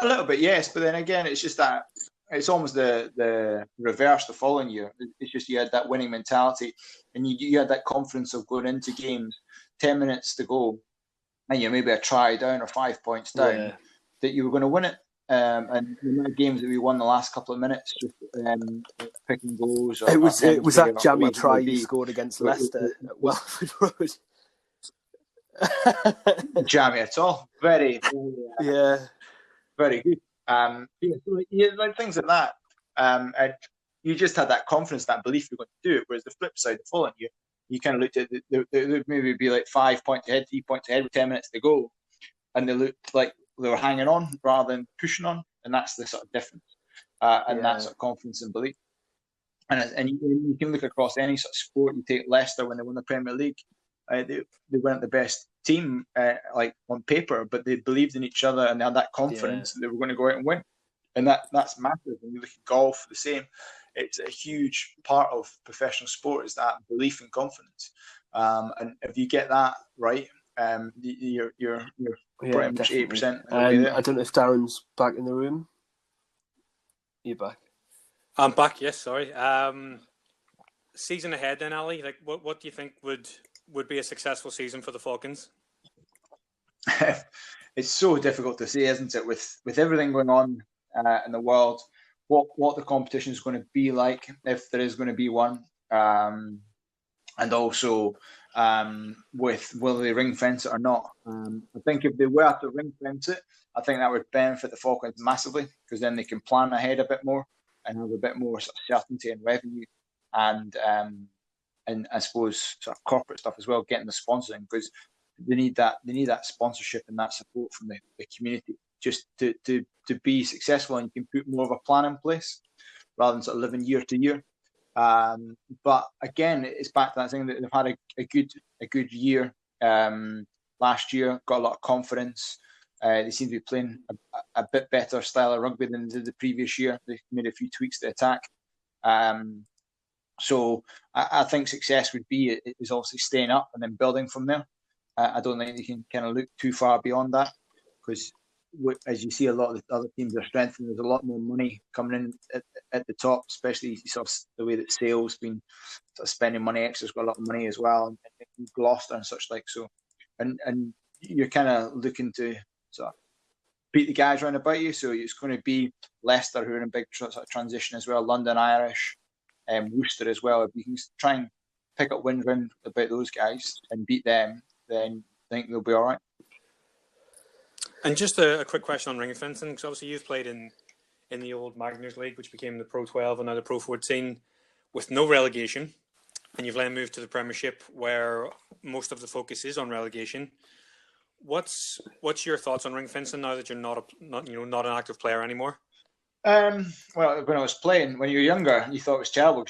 little bit, yes, but then again, it's just that it's almost the reverse the following year. It's just you had that winning mentality, and you had that confidence of going into games, 10 minutes to go, and you're maybe a try down or 5 points down, that you were going to win it. And the amount of games that we won the last couple of minutes, just picking goals. It was that jammy try you scored against Leicester at Welford Road. Jammy at all. Very good. Like things like that. And you just had that confidence, that belief you're going to do it. Whereas the flip side, the following year, you kind of looked at they would maybe be like 5 points ahead, 3 points ahead with 10 minutes to go, and they looked like they were hanging on rather than pushing on, and that's the sort of difference. And that sort of confidence and belief. And you can look across any sort of sport. You take Leicester when they won the Premier League. They weren't the best team, like on paper, but they believed in each other and they had that confidence that they were going to go out and win. And that's massive. And you look at golf, the same. It's a huge part of professional sport is that belief and confidence. And if you get that right, you're pretty much 80%. I don't know if Darren's back in the room. You're back. I'm back. Yes, sorry. Season ahead, then, Ally. Like, what do you think would be a successful season for the Falcons? It's so difficult to say, isn't it? With everything going on in the world, what the competition is going to be like, if there is going to be one, and also with will they ring fence it or not. I think if they were to ring fence it, I think that would benefit the Falcons massively, because then they can plan ahead a bit more and have a bit more sort of certainty and revenue, and I suppose sort of corporate stuff as well, getting the sponsoring, because they need that sponsorship and that support from the community just to be successful, and you can put more of a plan in place rather than sort of living year to year. But again, it's back to that thing that they've had a good year. Last year, got a lot of confidence. They seem to be playing a bit better style of rugby than they did the previous year. They made a few tweaks to attack. So I think success would be is obviously staying up and then building from there. I don't think they can kind of look too far beyond that, because as you see, a lot of the other teams are strengthening. There's a lot more money coming in at the top, especially sort of the way that Sale's been sort of spending money. Extra's got a lot of money as well, and Gloucester and such like. So, and you're kind of looking to sort of beat the guys around about you. So it's going to be Leicester, who are in a big sort of transition as well, London Irish, Worcester as well. If you can try and pick up wins round about those guys and beat them, then I think they'll be all right. And just a quick question on ring fencing, because obviously you've played in the old Magners League, which became the Pro 12 and now the Pro 14, with no relegation, and you've then moved to the Premiership, where most of the focus is on relegation. What's your thoughts on ring fencing now that you're not an active player anymore? Well, when I was playing, when you were younger, you thought it was terrible.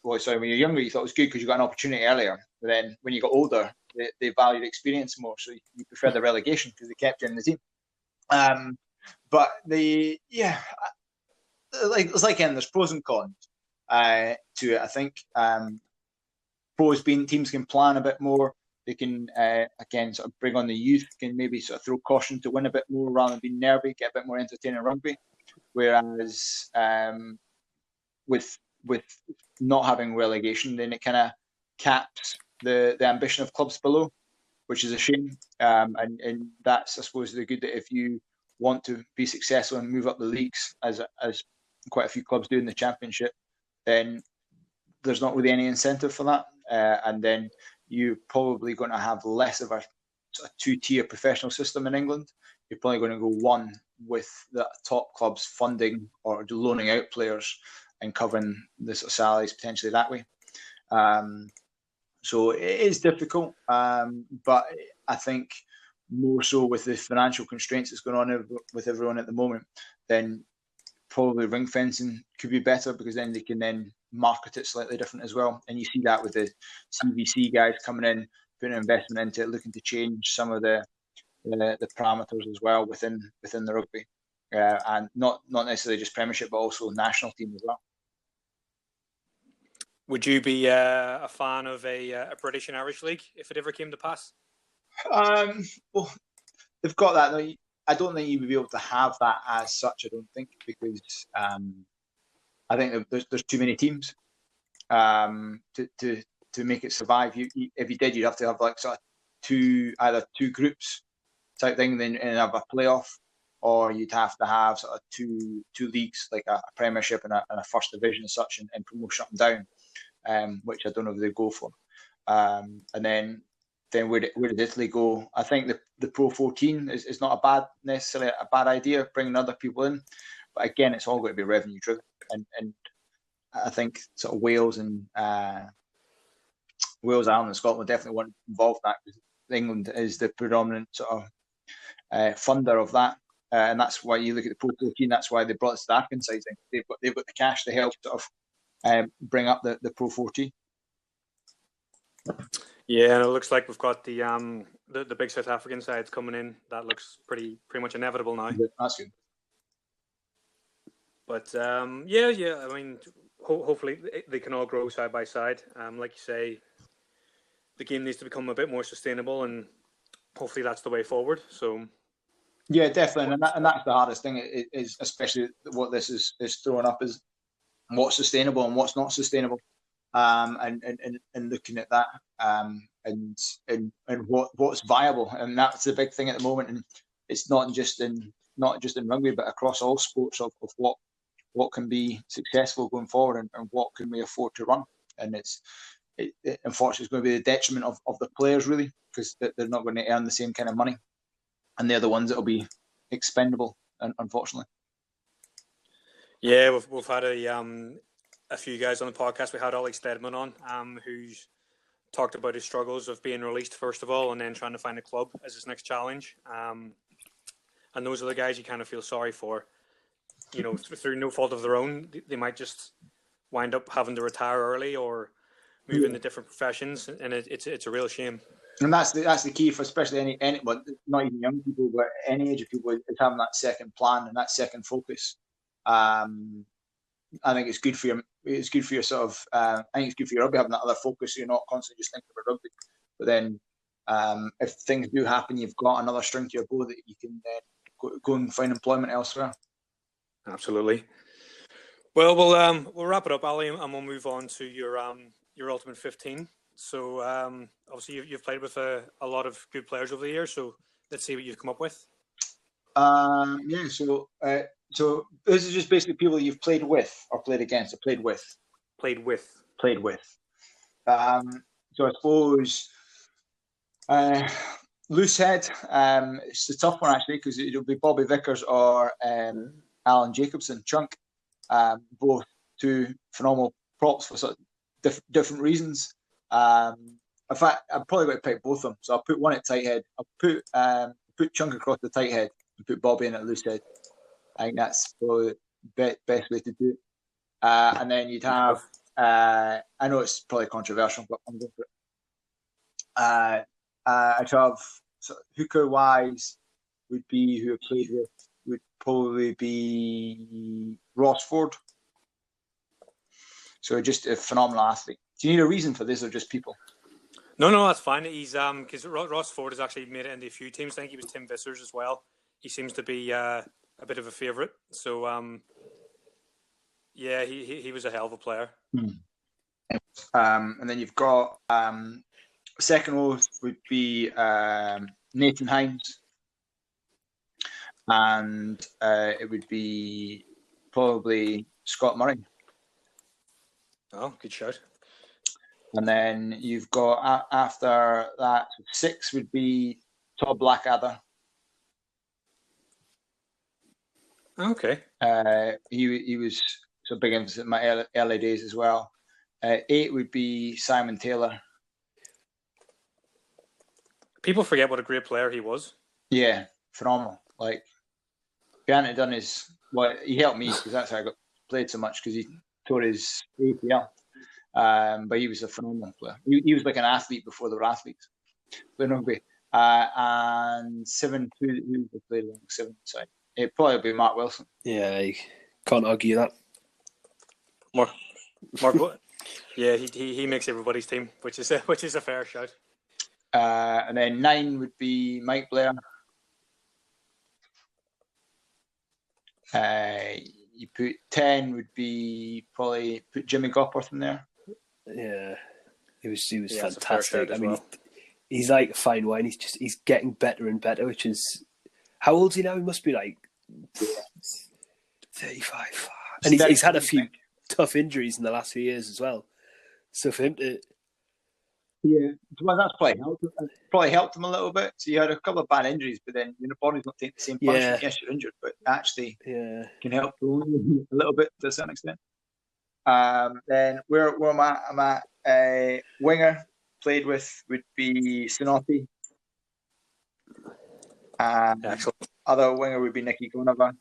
When you're younger, you thought it was good because you got an opportunity earlier. But then when you got older, they valued experience more, so you prefer the relegation because they kept you in the team. But it's like there's pros and cons to it. I think pros being teams can plan a bit more. They can again sort of bring on the youth, can maybe sort of throw caution to win a bit more rather than being nervy, get a bit more entertaining rugby. Whereas with not having relegation, then it kind of caps the ambition of clubs below, which is a shame. And that's, I suppose, the good that if you want to be successful and move up the leagues, as quite a few clubs do in the Championship, then there's not really any incentive for that. And then you're probably going to have less of a two-tier professional system in England. You're probably going to go one with the top clubs funding or loaning out players and covering the sort of salaries potentially that way. So it is difficult, but I think more so with the financial constraints that's going on with everyone at the moment, then probably ring fencing could be better because then they can then market it slightly different as well. And you see that with the CVC guys coming in, putting investment into it, looking to change some of the parameters as well within the rugby, and not necessarily just Premiership, but also national team as well. Would you be a fan of a British and Irish league if it ever came to pass? Well, they've got that. I don't think you would be able to have that as such. I don't think because I think there's too many teams to make it survive. If you did, you'd have to have like sort of either two groups type thing, then and have a playoff, or you'd have to have sort of two leagues like a Premiership and a First Division as such, and promotion up and down, which I don't know if they go for. And then where did Italy go? I think the Pro 14 is not necessarily a bad idea, bringing other people in, but again, it's all going to be revenue driven, and I think sort of Wales, Ireland, and Scotland definitely want to involve that because England is the predominant sort of funder of that, and that's why you look at the Pro 14. That's why they brought us to the African side. They've got the cash to help sort of bring up the Pro 14. Yeah, and it looks like we've got the big South African sides coming in. That looks pretty much inevitable now. Yeah, that's good. But I mean, hopefully they can all grow side by side. Like you say, the game needs to become a bit more sustainable, and hopefully that's the way forward. So. Yeah, definitely, and that's the hardest thing. Is especially what this is throwing up is what's sustainable and what's not sustainable, and looking at that, and what's viable, and that's the big thing at the moment. And it's not just in rugby, but across all sports of what can be successful going forward, and what can we afford to run. And unfortunately, it's going to be the detriment of the players really, because they're not going to earn the same kind of money. And they're the ones that will be expendable, unfortunately. Yeah, we've had a few guys on the podcast. We had Ollie Steadman on, who's talked about his struggles of being released first of all, and then trying to find a club as his next challenge. And those are the guys you kind of feel sorry for. You know, through no fault of their own, they might just wind up having to retire early or move into different professions, and it's a real shame. And that's the key for especially any but not even young people, but any age of people, is having that second plan and that second focus. I think it's good for your. It's good for your sort of. I think it's good for your rugby having that other focus. So you're not constantly just thinking about rugby. But then, if things do happen, you've got another string to your bow that you can go and find employment elsewhere. Absolutely. Well, we'll wrap it up, Ali, and we'll move on to your Ultimate 15. So obviously you've played with a lot of good players over the years. So let's see what you've come up with. Yeah. So this is just basically people you've played with or played against or played with. Played with. Played with. So I suppose loose head. It's a tough one actually because it'll be Bobby Vickers or Alan Jacobson, Chunk. Both two phenomenal props for sort of different reasons. In fact, I'm probably going to pick both of them. So I'll put one at tight head. I'll put Chunk across the tight head and put Bobby in at loose head. I think that's probably the best way to do it. And then you'd have, I know it's probably controversial, but I'm going for it. I'd have sort of hooker-wise would be who I played with would probably be Ross Ford. So just a phenomenal athlete. Do you need a reason for this or just people? No, that's fine. He's because Ross Ford has actually made it into a few teams. I think he was Tim Visser's as well. He seems to be a bit of a favourite. So yeah, he was a hell of a player. And then you've got second row would be Nathan Hines, and it would be probably Scott Murray. Oh, good shout. And then you've got after that 6 would be Todd Blackadder. Okay. He was so big emphasis in my early days as well. 8 would be Simon Taylor. People forget what a great player he was. Yeah, phenomenal. Like, if he hadn't done he helped me because that's how I got played so much because he tore his ACL. But he was a phenomenal player. He was like an athlete before there were athletes. Playing rugby. And 7, who played along 7 side? It'd probably be Mark Wilson. Yeah, I can't argue that. Mark, yeah, he makes everybody's team, which is a fair shout. And then 9 would be Mike Blair. You put 10 would be probably put Jimmy Gopperth in there. Yeah, he was fantastic. I mean, well. he's like a fine wine. He's getting better and better. Which is, how old is he now? He must be like 35. And he's had a few tough injuries in the last few years as well. So for him to... Yeah, well, that's probably helped him a little bit. So you had a couple of bad injuries, but then your body's not taking the same punishment. Yes, you're injured, but actually can help a little bit to a certain extent. Then where I'm at, winger played with would be Sinotti. Excellent. Other winger would be Nicky Gonava.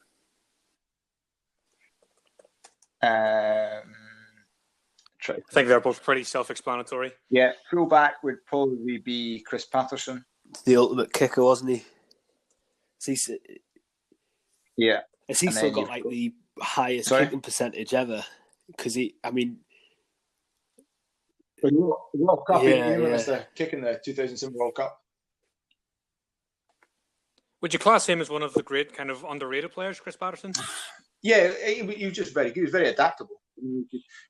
I think they're both pretty self-explanatory. Yeah, fullback would probably be Chris Patterson. The ultimate kicker, wasn't he? Yeah. Has he still got like the highest kicking percentage ever? Because the World Cup, he was the kick in the 2007 World Cup. Would you class him as one of the great kind of underrated players, Chris Patterson? Yeah, he was just very good. He was very adaptable.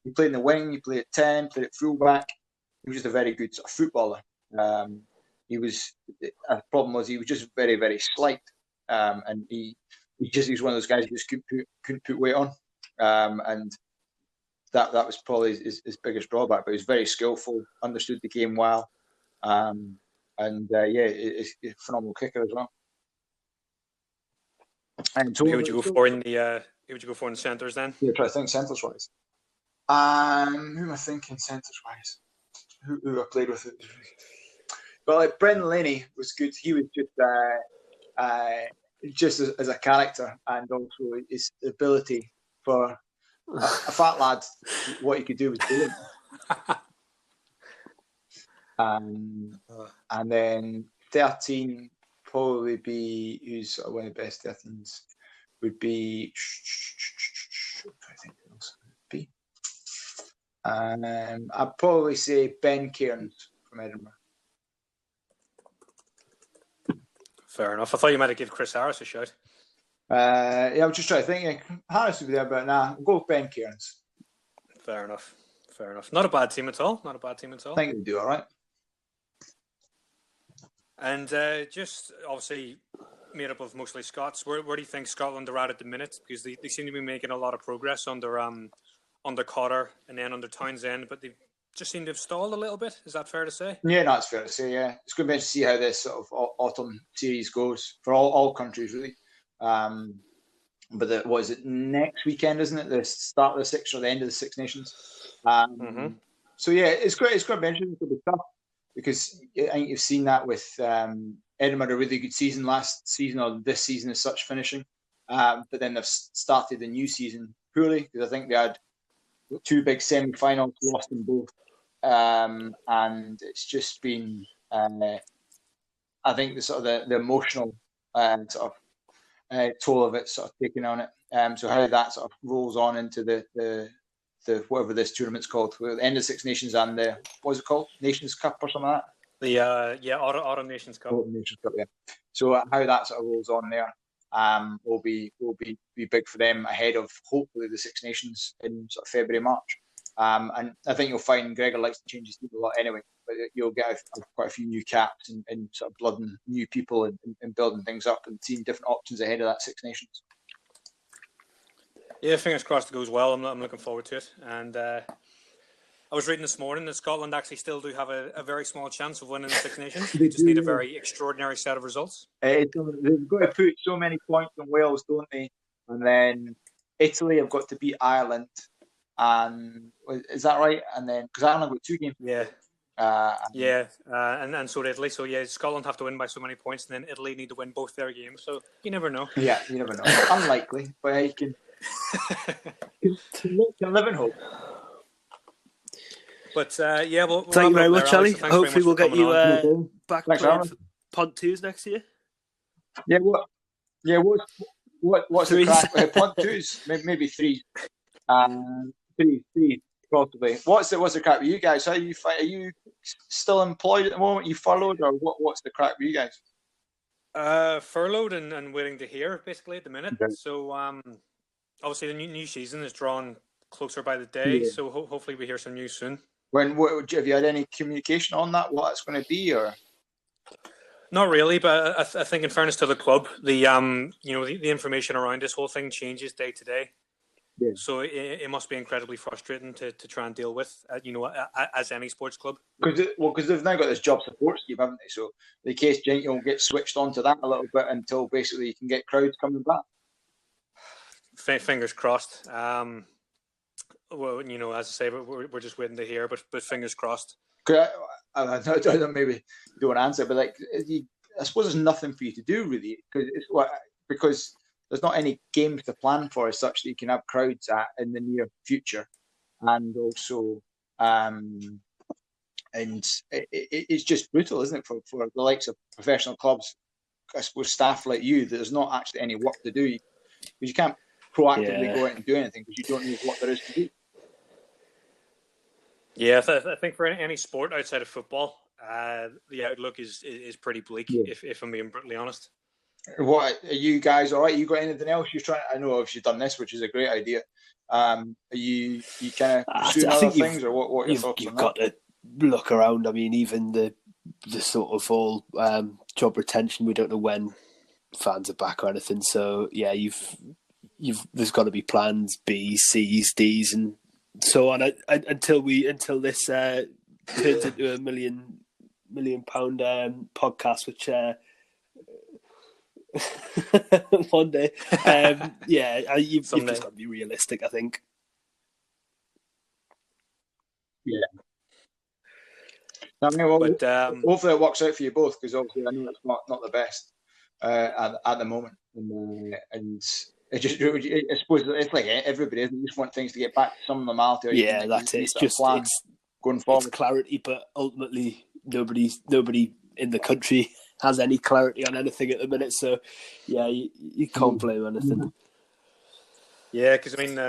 He played in the wing, he played at 10, played at fullback. He was just a very good sort of footballer. The problem was he was just very, very slight. And he was one of those guys who just couldn't put weight on. And that was probably his biggest drawback. But he was very skillful, understood the game well. He's a phenomenal kicker as well. And so who would you go for in the centres then? Yeah, try to think centres wise. Who am I thinking centres wise? Who I played with? Well, like Brendan Laney was good. He was just as a character, and also his ability for a fat lad, what he could do was brilliant. And then 13 probably be who's sort of one of the best 13s would be. I think else would be. I'd probably say Ben Cairns from Edinburgh. Fair enough. I thought you might have given Chris Harris a shout. I was just trying to think. Harris would be there, but nah, we'll go with Ben Cairns. Fair enough. Not a bad team at all. I think they do all right. And just obviously made up of mostly Scots. Where do you think Scotland are at the minute? Because they seem to be making a lot of progress under Cotter and then under Townsend, but they just seem to have stalled a little bit. Is that fair to say? Yeah, no, it's fair to say. Yeah, it's going to be interesting to see how this sort of autumn series goes for all countries, really. But what is it, next weekend, isn't it? The start of the Six or the end of the Six Nations. So yeah, it's great. It's going to be interesting. It'll be tough because I think you've seen that with Edinburgh, a really good season last season, or this season as such, finishing. But then they've started the new season poorly because I think they had 2 big semi-finals, lost them both, and it's just been, I think, the emotional toll of it sort of taking on it. So how that sort of rolls on into the whatever this tournament's called, the end of Six Nations and the, what was it called, Nations Cup or something like that. The Autumn Nations Cup. Autumn Nations Cup, yeah. So how that sort of rolls on there will be big for them ahead of hopefully the Six Nations in sort of February, March. And I think you'll find Gregor likes to change his team a lot anyway, but you'll get quite a few new caps and sort of blooding new people and building things up and seeing different options ahead of that Six Nations. Yeah, fingers crossed it goes well. I'm looking forward to it. And I was reading this morning that Scotland actually still do have a very small chance of winning the Six Nations. They just need a very extraordinary set of results. They've got to put so many points on Wales, don't they? And then Italy have got to beat Ireland. And is that right? And then, because Ireland got 2 games. Yeah. And so did Italy. So yeah, Scotland have to win by so many points, and then Italy need to win both their games. So you never know. Yeah, you never know. Unlikely, but you can live in hope. But we'll thank you very much, Ally. Hopefully, we'll get you back playing Pont 2s next year. Yeah, what's the crack? Pont 2s, maybe 3. 3 possibly. What's the crack with you guys? Are you still employed at the moment? You furloughed, or what's the crack with you guys? Furloughed and waiting to hear basically at the minute. Okay. So obviously the new season is drawn closer by the day. Yeah. So hopefully we hear some news soon. Have you had any communication on that? What it's going to be, or? Not really, but I think in fairness to the club, the information around this whole thing changes day to day. Yeah. So it must be incredibly frustrating to try and deal with, as any sports club. Because they've now got this job support scheme, haven't they? So the case you'll get switched onto that a little bit until basically you can get crowds coming back. Fingers crossed. Well, as I say, we're just waiting to hear, but fingers crossed. I don't maybe you don't want to answer, but I suppose there's nothing for you to do really, because there's not any games to plan for as such that you can have crowds at in the near future, and also, and it's just brutal, isn't it, for the likes of professional clubs, I suppose staff like you, that there's not actually any work to do because you can't proactively go out and do anything because you don't know what there is to do. Yeah, I think for any sport outside of football, the outlook is pretty bleak. Yeah. If I'm being brutally honest. What are you guys all right? You got anything else you're trying? I know if you've done this, which is a great idea. Are you kind of pursuing other things, or what are your thoughts on that? You've got to look around. I mean, even the sort of all job retention. We don't know when fans are back or anything. So yeah, there's got to be plans B, C's, D's, and so on until this turns into a £1 million podcast, which. One day, you've just got to be realistic, I think. Yeah, I mean, hopefully it works out for you both, because obviously I know it's not the best at the moment, and it just, I suppose it's like everybody, isn't it? You just want things to get back to some normality. Yeah, that's it. It's just going forward. It's clarity, but ultimately nobody in the country has any clarity on anything at the minute, so yeah, you can't blame anything. Yeah, because I mean,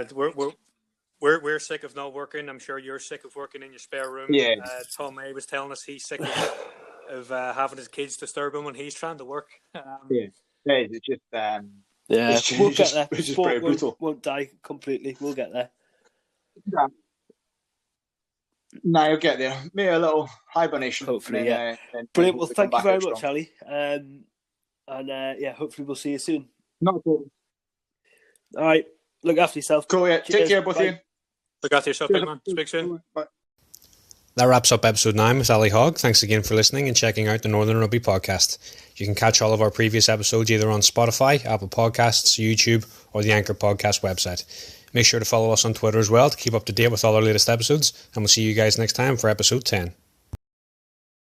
we're sick of not working. I'm sure you're sick of working in your spare room. Yeah. Tom May was telling us he's sick of having his kids disturb him when he's trying to work. It's just we'll get there. It's just pretty brutal. Won't die completely. We'll get there. Yeah. No, you'll get there. Maybe a little hibernation. Hopefully, yeah. Brilliant. Well, thank you very much, Ally. And hopefully we'll see you soon. Not a problem. All right. Look after yourself. Cool, yeah. Take care, both of you. Look after yourself, big man. Speak soon. Bye. That wraps up episode 9 with Ally Hogg. Thanks again for listening and checking out the Northern Rugby podcast. You can catch all of our previous episodes either on Spotify, Apple Podcasts, YouTube, or the Anchor Podcast website. Make sure to follow us on Twitter as well to keep up to date with all our latest episodes, and we'll see you guys next time for episode 10.